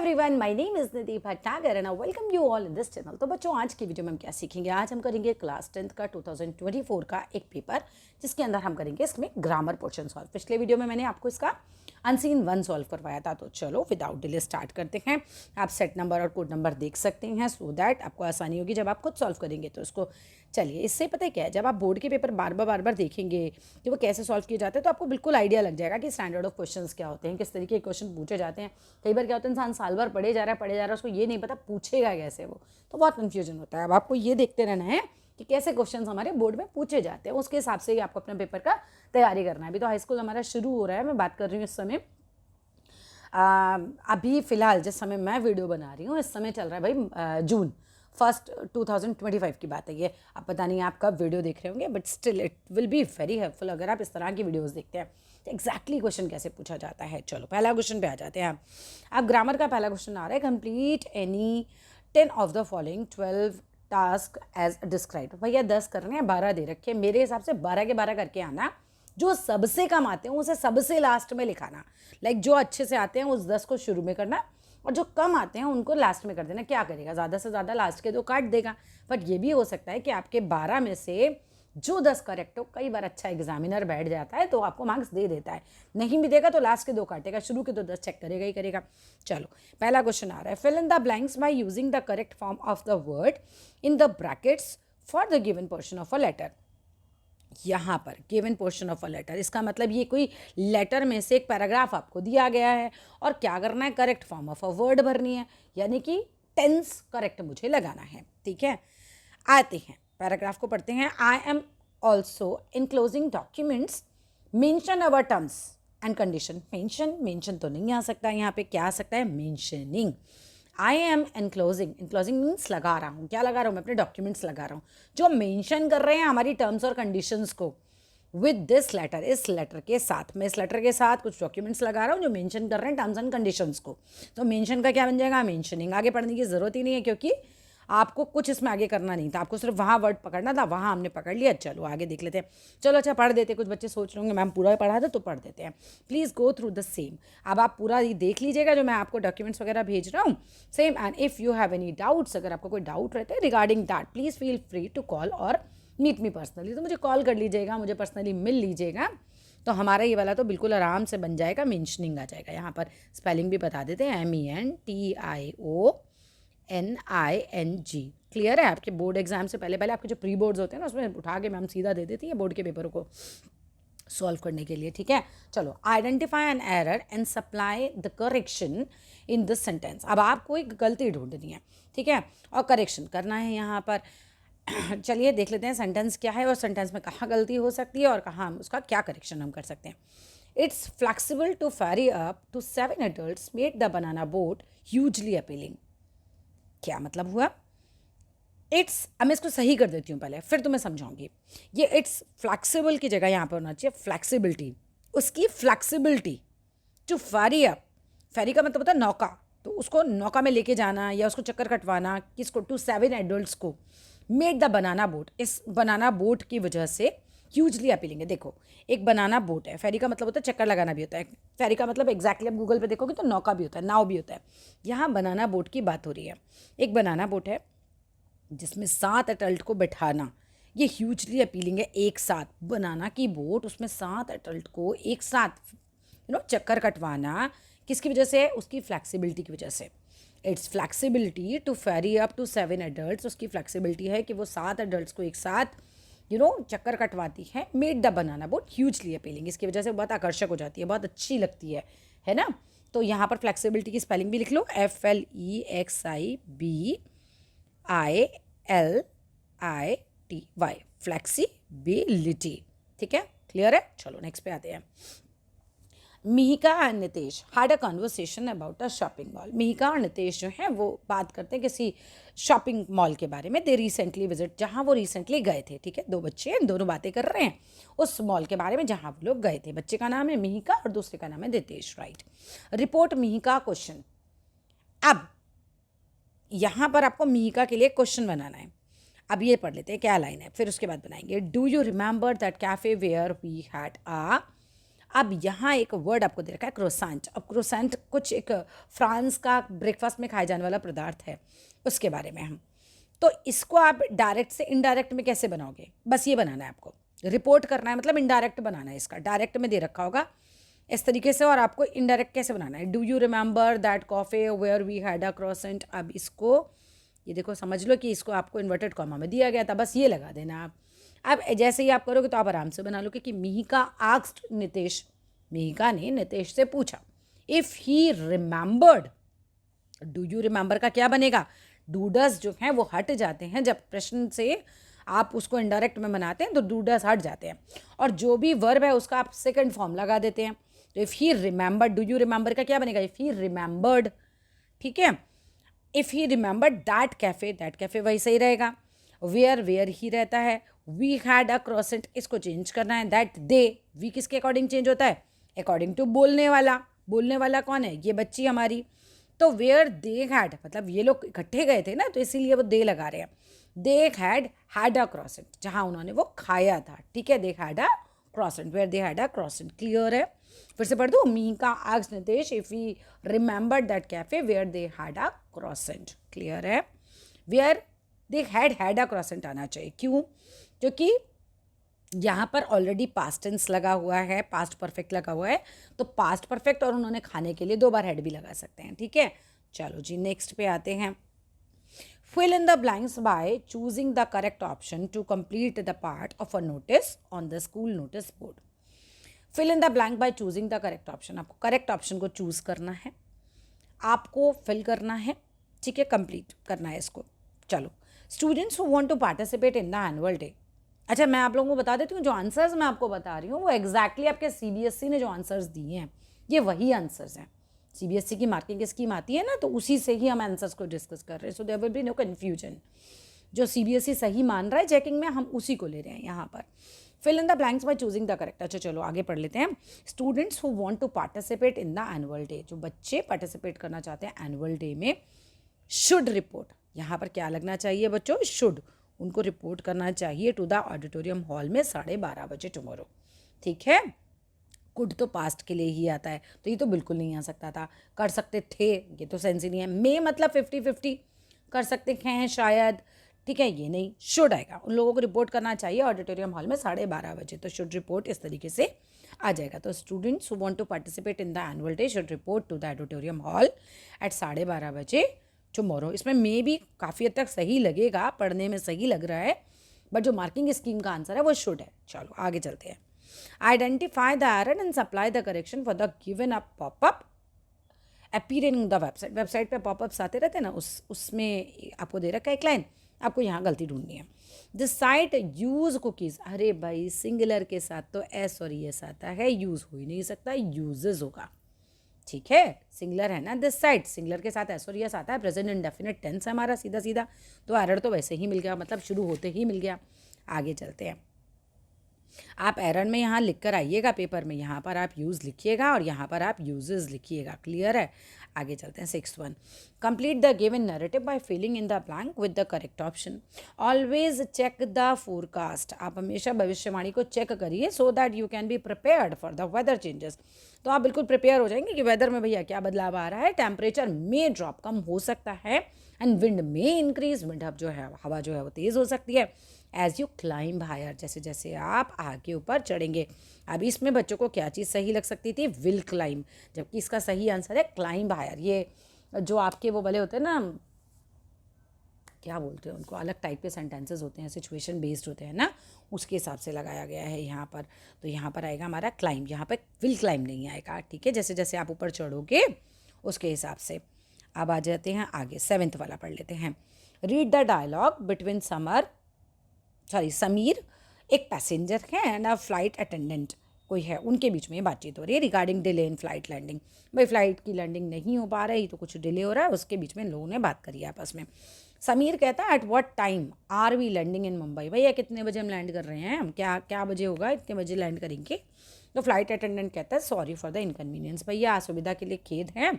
Everyone, my name is Nidhi Bhatnagar and I welcome you all in this channel. तो बच्चों, आज की वीडियो में हम क्या सीखेंगे? आज हम करेंगे क्लास 10th का 2024 का एक पेपर, जिसके अंदर हम करेंगे इसमें ग्रामर पोर्शन सॉल्व। पिछले वीडियो में मैंने आपको इसका अनसीन 1 सॉल्व करवाया था। तो चलो विदाउट डिले स्टार्ट करते हैं। आप सेट नंबर और कोड नंबर देख सकते हैं सो दैट आपको आसानी होगी जब आप खुद सॉल्व करेंगे। तो इसको चलिए, इससे पता है क्या है, जब आप बोर्ड के पेपर बार बार देखेंगे कि वो कैसे सॉल्व किए जाते हैं तो आपको बिल्कुल आइडिया लग जाएगा कि स्टैंडर्ड ऑफ क्वेश्चंस क्या होते हैं, किस तरीके के क्वेश्चन पूछे जाते हैं। कई बार क्या होता है, इंसान साल भर पढ़े जा रहा है, उसको ये नहीं पता पूछेगा कैसे, वो तो बहुत कन्फ्यूजन होता है। अब आपको ये देखते रहना है कि कैसे क्वेश्चंस हमारे बोर्ड में पूछे जाते हैं, उसके हिसाब से ही आपको अपने पेपर का तैयारी करना है। अभी तो हाई स्कूल हमारा शुरू हो रहा है, मैं बात कर रही हूँ इस समय अभी फ़िलहाल जिस समय मैं वीडियो बना रही हूँ इस समय चल रहा है भाई जून 1 2025 की बात है ये। अब पता नहीं आप कब वीडियो देख रहे होंगे, but still it will be very helpful अगर आप इस तरह की वीडियोस देखते हैं। तो एग्जैक्टली क्वेश्चन कैसे पूछा जाता है, चलो पहला क्वेश्चन पे आ जाते हैं। अब ग्रामर का पहला क्वेश्चन आ रहा है, complete any 10 of the following 12 task as describe. भैया 10 करने हैं, 12 दे रखे, मेरे हिसाब से 12 के 12 करके आना। जो सबसे कम आते हैं उसे सबसे लास्ट में लिखाना। जो अच्छे से आते हैं उस 10 को शुरू में करना, और जो कम आते हैं उनको लास्ट में कर देना। क्या करेगा, ज़्यादा से ज़्यादा लास्ट के 2 काट देगा। बट ये भी हो सकता है कि आपके 12 में से जो 10 करेक्ट हो, कई बार अच्छा एग्जामिनर बैठ जाता है तो आपको मार्क्स दे देता है, नहीं भी देगा तो लास्ट के 2 काटेगा, शुरू के तो 10 चेक करेगा ही करेगा। चलो पहला क्वेश्चन आ रहा है, fill in the blanks by using the correct form of the word in the brackets for the given portion of a letter. यहाँ पर given portion of a letter, इसका मतलब ये कोई लेटर में से एक पैराग्राफ आपको दिया गया है और क्या करना है, correct form of a word भरनी है, यानी कि टेंस करेक्ट मुझे लगाना है। ठीक है, आते हैं पैराग्राफ को पढ़ते हैं। I am also enclosing documents mention our terms and condition. Mention तो नहीं आ सकता, यहाँ पे क्या आ सकता है, mentioning. I am enclosing, enclosing means लगा रहा हूँ। क्या लगा रहा हूँ मैं, अपने डॉक्यूमेंट्स लगा रहा हूँ जो मेंशन कर रहे हैं हमारी टर्म्स और कंडीशंस को। विद दिस लेटर, इस लेटर के साथ, मैं इस लेटर के साथ कुछ डॉक्यूमेंट्स लगा रहा हूँ जो मेंशन कर रहे हैं टर्म्स एंड कंडीशंस को। तो मेंशन का क्या बन जाएगा, मेंशनिंग। आगे पढ़ने की जरूरत ही नहीं है क्योंकि आपको कुछ इसमें आगे करना नहीं था, आपको सिर्फ वहाँ वर्ड पकड़ना था, वहाँ हमने पकड़ लिया। चलो आगे देख लेते हैं। चलो अच्छा पढ़ देते हैं। कुछ बच्चे सोच रहे होंगे मैम पूरा पढ़ा दे, तो पढ़ देते हैं। Please go through the same. अब आप पूरा ये देख लीजिएगा जो मैं आपको डॉक्यूमेंट्स वगैरह भेज रहा हूँ, same. And if you have any doubts, अगर आपको कोई डाउट रहता है regarding that, please feel free to call or meet me personally. तो मुझे कॉल कर लीजिएगा, मुझे पर्सनली मिल लीजिएगा, तो हमारा ये वाला तो बिल्कुल आराम से बन जाएगा, मेंशनिंग आ जाएगा। यहाँ पर स्पेलिंग भी बता देते हैं, MENTIONING। क्लियर है? आपके बोर्ड एग्जाम से पहले आपके जो प्री बोर्ड्स होते हैं ना, उसमें उठा के मैम सीधा दे देती है बोर्ड के पेपरों को सॉल्व करने के लिए। ठीक है, चलो identify an error and supply the correction in this sentence. अब आपको एक गलती ढूंढनी है, ठीक है, और करेक्शन करना है यहाँ पर। चलिए देख लेते हैं सेंटेंस क्या है और सेंटेंस में कहाँ गलती हो सकती है और कहाँ हम उसका क्या करेक्शन हम कर सकते हैं। It's flexible to ferry up to 7 adults made the banana boat hugely appealing. क्या मतलब हुआ? इट्स, अब मैं इसको सही कर देती हूँ पहले, फिर तुम्हें समझाऊंगी। ये इट्स फ्लेक्सिबल की जगह यहाँ पर होना चाहिए फ्लेक्सिबिलिटी। उसकी फ्लेक्सिबिलिटी टू ferry अप, फेरी का मतलब होता है नौका, तो उसको नौका में लेके जाना या उसको चक्कर कटवाना, किसको, टू 7 adults को। मेड द बनाना बोट, इस बनाना बोट की वजह से ह्यूजली अपीलिंग है। देखो एक बनाना बोट है, फेरी का मतलब होता है चक्कर लगाना भी होता है, फेरी का मतलब एग्जैक्टली आप गूगल पे देखोगे तो नौका भी होता है, नाव भी होता है। यहाँ बनाना बोट की बात हो रही है। एक बनाना बोट है जिसमें 7 एडल्ट को बैठाना, ये ह्यूजली अपीलिंग है। एक साथ बनाना की बोट, उसमें 7 एडल्ट को एक साथ चक्कर कटवाना, किसकी वजह से? उसकी फ्लैक्सिबिलिटी की वजह से। It's flexibility to ferry up to 7 adults, उसकी फ्लैक्सिबिलिटी है कि वो 7 adults को एक साथ चक्कर कटवाती है। Made the banana boat hugely appealing, इसकी वजह से बहुत आकर्षक हो जाती है, बहुत अच्छी लगती है ना। तो यहाँ पर फ्लैक्सिबिलिटी की स्पेलिंग भी लिख लो, FLEXIBILITY, फ्लैक्सीबिलिटी। ठीक है, क्लियर है? चलो नेक्स्ट पे आते हैं। Mihika and Nitesh had a conversation about a shopping mall. Mihika और नितेश जो हैं वो बात करते हैं किसी शॉपिंग मॉल के बारे में। दे रिसेंटली विजिट, जहाँ वो रिसेंटली गए थे। ठीक है, 2 बच्चे हैं, दोनों बातें कर रहे हैं उस मॉल के बारे में जहाँ वो लोग गए थे। बच्चे का नाम है मिहिका और दूसरे का नाम है Nitesh, right. Report Mihika question. अब यहाँ पर आपको मिहिका के लिए क्वेश्चन बनाना है। अब ये पढ़ लेते हैं क्या लाइन है, फिर उसके बाद बनाएंगे। Do you remember that cafe where we had अब यहाँ एक वर्ड आपको दे रखा है क्रोसेंट। अब क्रोसेंट कुछ एक फ्रांस का ब्रेकफास्ट में खाए जाने वाला पदार्थ है, उसके बारे में हम, तो इसको आप डायरेक्ट से इनडायरेक्ट में कैसे बनाओगे, बस ये बनाना है आपको, रिपोर्ट करना है, मतलब इनडायरेक्ट बनाना है। इसका डायरेक्ट में दे रखा होगा इस तरीके से, और आपको इनडायरेक्ट कैसे बनाना है। Do you remember that cafe where we had a croissant. अब इसको ये देखो, समझ लो कि इसको आपको इन्वर्टेड कॉमा में दिया गया था, बस ये लगा देना आप। अब जैसे ही आप करोगे तो आप आराम से बना लोगे कि मिहिका आस्क्ड नितेश, मिहिका ने नितेश से पूछा, if he remembered. Do you remember का क्या बनेगा, डूडस जो हैं वो हट जाते हैं, जब प्रश्न से आप उसको इनडायरेक्ट में बनाते हैं तो डूडस हट जाते हैं, और जो भी वर्ब है उसका आप सेकंड फॉर्म लगा देते हैं। तो if he remembered, do you remember का क्या बनेगा, इफ़ ही रिमेंबर्ड, ठीक है। If he remembered that cafe वही सही रहेगा। वेयर ही रहता है, वी हैड अ क्रोसेंट, इसको चेंज करना है। दैट दे, वी किसके अकॉर्डिंग चेंज होता है, अकॉर्डिंग टू बोलने वाला। बोलने वाला कौन है, ये बच्ची हमारी। तो वेयर दे हैड, मतलब ये लोग इकट्ठे गए थे ना, तो इसीलिए वो दे लगा रहे हैं। दे हैड अ क्रोसेंट, जहाँ उन्होंने वो खाया था, ठीक है। They had a croissant, where they had a croissant, clear है। फिर से पढ़ दो, Mika asked Nitesh if he remembered that cafe where they had a croissant, clear है। Where they had a croissant आना चाहिए, क्यों, क्योंकि यहाँ पर ऑलरेडी पास्ट टेंस लगा हुआ है, पास्ट परफेक्ट लगा हुआ है, तो पास्ट परफेक्ट और उन्होंने खाने के लिए 2 बार हैड भी लगा सकते हैं, ठीक है। चलो जी, नेक्स्ट पे आते हैं। Fill in the blanks by choosing the correct option to complete the part of a notice on the school notice board. Fill in the blank by choosing the correct option. आपको correct option को choose करना है, आपको fill करना है, ठीक है, complete करना है इसको। चलो, students who want to participate in the annual day. अच्छा, मैं आप लोगों को बता देती हूँ, जो आंसर्स मैं आपको बता रही हूँ वो एग्जैक्टली आपके सीबीएसई ने जो आंसर्स दिए हैं ये वही आंसर्स हैं। सीबीएसई की मार्किंग स्कीम आती है ना, तो उसी से ही हम आंसर्स को डिस्कस कर रहे हैं, so there will be no confusion. जो सीबीएसई सही मान रहा है चेकिंग में, हम उसी को ले रहे हैं यहाँ पर। Fill in the blanks by choosing the correct. अच्छा चलो आगे पढ़ लेते हैं। Students who want to participate in the annual day, जो बच्चे पार्टिसिपेट करना चाहते हैं एनुअल डे में, शुड रिपोर्ट। यहाँ पर क्या लगना चाहिए बच्चों, शुड, उनको रिपोर्ट करना चाहिए टू द ऑडिटोरियम हॉल में 12:30 बजे टुमारो, ठीक है। कुड तो पास्ट के लिए ही आता है, तो ये तो बिल्कुल नहीं आ सकता था। कर सकते थे, ये तो सेंस ही नहीं है। मे मतलब 50-50 कर सकते हैं शायद, ठीक है, ये नहीं। शुड आएगा, उन लोगों को रिपोर्ट करना चाहिए ऑडिटोरियम हॉल में 12:30 बजे, तो शुड रिपोर्ट इस तरीके से आ जाएगा। तो students who want to participate in the annual day should report to the auditorium hall at 12:30 बजे टुमारो। इसमें मे भी काफ़ी हद तक सही लगेगा, पढ़ने में सही लग रहा है, बट जो मार्किंग स्कीम का आंसर है वो शुड है। चलो आगे चलते हैं। Identify the error and supply the correction for the given up pop-up appearing in the website. Website पे पॉपअप्स आते रहते हैं ना, उसमें आपको दे रखा है एक लाइन, आपको यहाँ गलती ढूंढनी है। द साइट यूज कुकीज़, अरे भाई सिंगुलर के साथ तो एस और एस आता है, यूज़ हो ही नहीं सकता, यूजेज होगा, ठीक है। सिंगुलर है ना, दिस साइट, सिंगुलर के साथ एस और एस आता है, प्रेजेंट इंडेफिनिट टेंस है हमारा सीधा सीधा, तो एरर तो वैसे ही मिल गया, मतलब शुरू होते ही मिल गया। आगे चलते हैं। आप एरर में यहाँ लिख कर आइएगा पेपर में, यहाँ पर आप यूज़ लिखिएगा और यहाँ पर आप यूजेस लिखिएगा, क्लियर है। आगे चलते हैं। 6.1 complete the given narrative by filling in the blank with the correct option. Always check the forecast, आप हमेशा भविष्यवाणी को चेक करिए so that you can be prepared for the weather changes. तो आप बिल्कुल प्रिपेयर हो जाएंगे कि वेदर में भैया क्या बदलाव आ रहा है। टेम्परेचर में ड्रॉप कम हो सकता है एंड विंड में इंक्रीज, विंड अब जो है हवा जो है वो तेज़ हो सकती है एज यू क्लाइंब हायर, जैसे जैसे आप आगे ऊपर चढ़ेंगे। अब इसमें बच्चों को क्या चीज़ सही लग सकती थी, विल क्लाइंब, जबकि इसका सही आंसर है क्लाइंब हायर। ये जो आपके वो वाले होते हैं ना, क्या बोलते हैं उनको, अलग टाइप के सेंटेंसेस होते हैं, सिचुएशन बेस्ड होते हैं ना, उसके हिसाब से लगाया गया है यहाँ पर। तो यहाँ पर आएगा हमारा क्लाइंब, यहाँ पर विल क्लाइंब नहीं आएगा, ठीक है। जैसे जैसे आप ऊपर चढ़ोगे उसके हिसाब से। अब आ जाते हैं आगे, 7th वाला पढ़ लेते हैं। Read the dialogue between Sameer, एक पैसेंजर है, एंड अ फ्लाइट अटेंडेंट कोई है, उनके बीच में बातचीत हो रही है regarding delay in flight landing. भाई फ्लाइट की लैंडिंग नहीं हो पा रही तो कुछ डिले हो रहा है, उसके बीच में लोगों ने बात करी है आपस में। समीर कहता है at what time are we landing in Mumbai, भैया कितने बजे हम लैंड कर रहे हैं, हम क्या बजे होगा, इतने बजे लैंड करेंगे। तो फ्लाइट अटेंडेंट कहता है सॉरी फॉर द इनकन्वीनियंस, भैया असुविधा के लिए खेद है।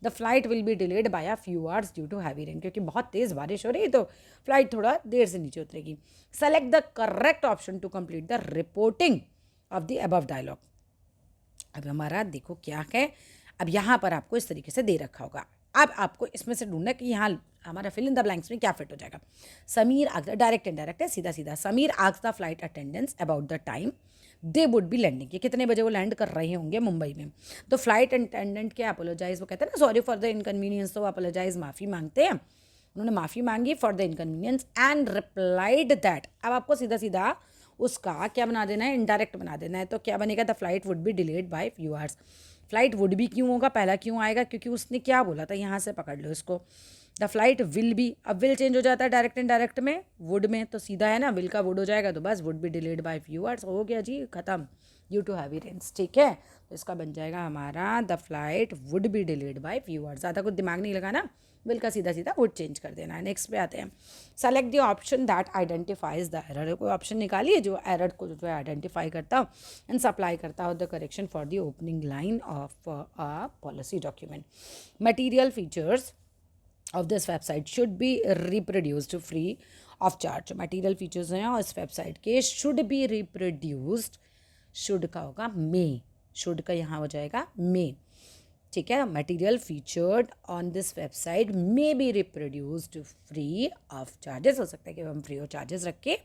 The flight will be delayed by a few hours due to heavy rain, क्योंकि बहुत तेज़ बारिश हो रही है तो फ्लाइट थोड़ा देर से नीचे उतरेगी। Select the correct option to complete the reporting of the above dialogue. अब हमारा देखो क्या है, अब यहाँ पर आपको इस तरीके से दे रखा होगा। अब आपको इसमें से ढूंढना कि यहाँ हमारा फिल इन द ब्लैंक्स में क्या फिट हो जाएगा। समीर आस्क्ड, डायरेक्ट इनडायरेक्ट है, सीधा सीधा। Sameer asked the flight attendants about the time they would be landing, कि कितने बजे वो लैंड कर रहे होंगे मुंबई में। तो फ्लाइट अटेंडेंट के अपोलोजाइज, वो कहते हैं ना सॉरी फॉर द इनकन्वीनियंस, तो अपोलोजाइज माफ़ी मांगते हैं। उन्होंने माफ़ी मांगी for the inconvenience and replied that. अब आपको सीधा सीधा उसका क्या बना देना है, इनडायरेक्ट बना देना है। तो क्या बनेगा, the flight would be delayed bye few hours. Flight would भी क्यों होगा, पहला क्यों आएगा, क्योंकि उसने क्या बोला था, यहाँ से पकड़ लो इसको। द फ्लाइट विल बी, अब विल चेंज हो जाता है डायरेक्ट इनडायरेक्ट में वुड में, तो सीधा है ना, विल का वुड हो जाएगा, तो बस would be delayed bye few hours, हो गया जी खत्म, ड्यू टू हैवी रेन्स। ठीक है, तो इसका बन जाएगा हमारा the flight would be delayed bye few hours. ज़्यादा कुछ दिमाग नहीं लगाना, विल का सीधा सीधा वुड चेंज कर देना है। नेक्स्ट पे आते हैं, select the option that identifies the error. कोई ऑप्शन निकालिए जो एरर को जो है आइडेंटिफाई करता हो एंड सप्लाई करता हो the correction for the opening line of a policy document. Material features of this website should be reproduced free of charge। Material features हैं और इस वेबसाइट के should be reproduced, should का होगा may, should का यहाँ हो जाएगा may। ठीक है, material featured on this website may be reproduced free of charges. हो सकता है कि हम फ्री ऑफ चार्जेस रखें,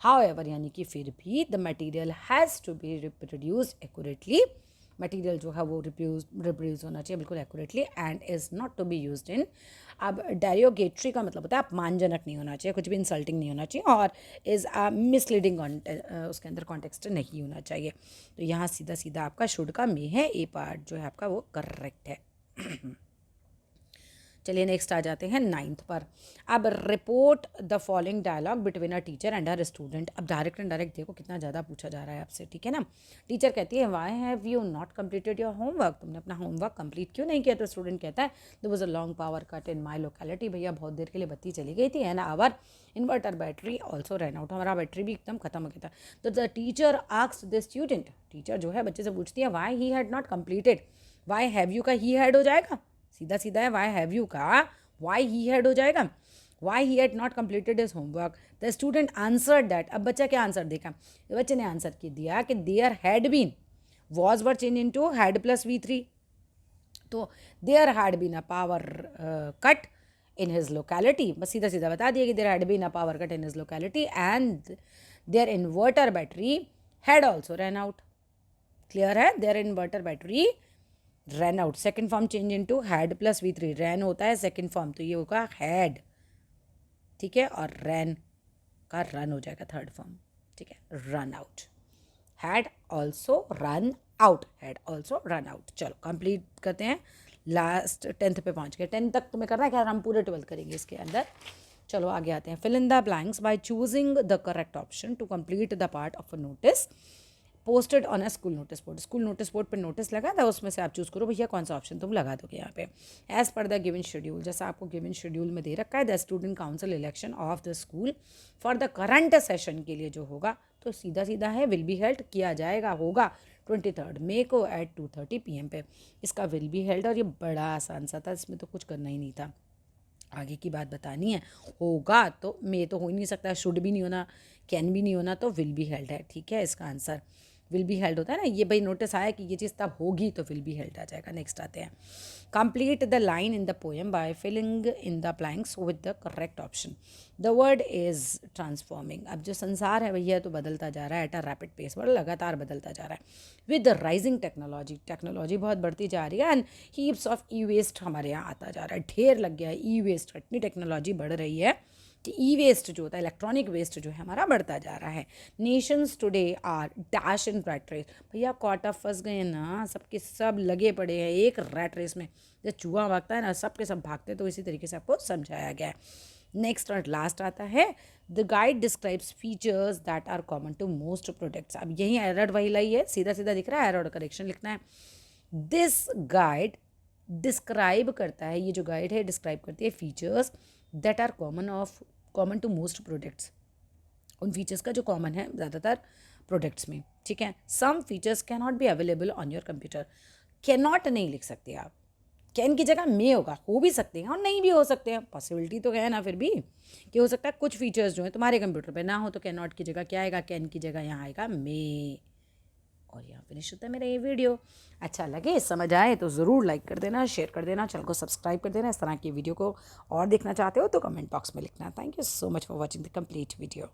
हाउएवर यानी कि फिर भी the material has to be reproduced accurately. Material जो है वो रिप्रोड्यूस होना चाहिए बिल्कुल accurately and is not to be used in. अब डेरियोगेटरी का मतलब होता है अपमानजनक नहीं होना चाहिए, कुछ भी इंसल्टिंग नहीं होना चाहिए, और इज़ मिसलीडिंग, उसके अंदर कॉन्टेक्स्ट नहीं होना चाहिए। तो यहाँ सीधा सीधा आपका शुड का मे है, ए पार्ट जो है आपका वो करेक्ट है। चलिए नेक्स्ट आ जाते हैं 9th पर। अब report the following dialogue between a teacher and her student. अब डायरेक्ट एंड डायरेक्ट देखो कितना ज़्यादा पूछा जा रहा है आपसे, ठीक है ना। टीचर कहती है why have you not completed your homework, तुमने अपना होमवर्क कंप्लीट क्यों नहीं किया। तो स्टूडेंट कहता है there was a long power cut in my locality, भैया बहुत देर के लिए बत्ती चली गई थी and our inverter battery also run out, हमारा बैटरी भी एकदम खत्म हो गया था। तो the teacher asked the student, teacher जो है बच्चे से पूछती है why he had not completed. Why have you का ही हैड हो जाएगा, सीधा सीधा है, वाई हैव यू का why he had हो जाएगा, why he had not completed his homework। the student answered that। अब बच्चा क्या आंसर देगा, बच्चे ने आंसर की दिया कि there had been, was were changed into had plus V3, तो there had been a power cut in his locality, बस सीधा सीधा बता दिया कि there had been a power cut in his locality and their inverter battery had also ran out। Clear है, their inverter battery run out, second form change into had plus V3, रैन होता है second form, तो ये होगा had, ठीक है, और रैन का रन हो जाएगा थर्ड फॉर्म, ठीक है, run out, had also run out, had also run out. चलो कंप्लीट करते हैं, लास्ट 10th पे पहुंच गए। 10th तक तुम्हें करना है, क्या हम पूरे 12 करेंगे इसके अंदर। चलो आगे आते हैं, fill in the blanks by choosing the correct option to complete the part of a notice posted on a school notice board. School notice board पर नोटिस लगा था, उसमें से आप चूज़ करो भैया कौन सा ऑप्शन तुम लगा दोगे यहाँ पे। As per the given schedule, जैसा आपको गिवन शेड्यूल में दे रखा है, the student council election of the school for the current session के लिए जो होगा, तो सीधा सीधा है विल बी हेल्ड किया जाएगा, होगा 23 मई को एट 2:30 PM पे। इसका विल बी हेल्ड, और ये बड़ा आसान सा था, इसमें तो कुछ करना ही नहीं था, आगे की बात बतानी है। होगा तो मे तो हो ही नहीं सकता, शुड भी नहीं होना, कैन भी नहीं होना, तो विल बी हेल्ड है, ठीक है। इसका आंसर विल बी हेल्ड होता है ना, ये भाई नोटिस आया कि ये चीज़ तब होगी तो विल बी हेल्ड आ जाएगा। नेक्स्ट आते हैं, complete the line in the poem by filling in the blanks with the correct option. The world is transforming. अब जो संसार है भैया तो बदलता जा रहा है एट अ रैपिड पेस, बड़ा लगातार बदलता जा रहा है। With the rising technology, technology बहुत बढ़ती जा रही है and heaps of e waste हमारे यहाँ आता जा रहा है, ढेर लग गया है ई वेस्ट, इतनी टेक्नोलॉजी बढ़ रही है कि ई वेस्ट जो होता है, इलेक्ट्रॉनिक वेस्ट जो है हमारा बढ़ता जा रहा है। Nations today are dash in rat race, भैया क्वार्टर फंस गए ना, सबके सब लगे पड़े हैं एक रैट रेस में, जब चूहा भागता है ना सबके सब भागते हैं, तो इसी तरीके से आपको समझाया गया है। नेक्स्ट और लास्ट आता है, the guide describes features that are common to most products. अब यही एरर वही लाई है, सीधा सीधा दिख रहा है, एरर करेक्शन लिखना है। दिस गाइड डिस्क्राइब करता है, ये जो गाइड है डिस्क्राइब करती है features that are common to most products, उन फीचर्स का जो कॉमन है ज़्यादातर प्रोडक्ट्स में, ठीक है। Some features can not be available on your computer, can not नहीं लिख सकते आप, कैन की जगह मे होगा, हो भी सकते हैं और नहीं भी हो सकते हैं, पॉसिबिलिटी तो है ना, फिर भी कि हो सकता है कुछ फीचर्स जो हैं तुम्हारे कंप्यूटर पे ना हो, तो कैन नॉट की जगह क्या आएगा, कैन की जगह यहाँ आएगा मे। और यहाँ फिनिश होता है मेरा ये वीडियो। अच्छा लगे, समझ आए तो ज़रूर लाइक कर देना, शेयर कर देना, चैनल को सब्सक्राइब कर देना। इस तरह की वीडियो को और देखना चाहते हो तो कमेंट बॉक्स में लिखना। Thank you so much for watching the complete video.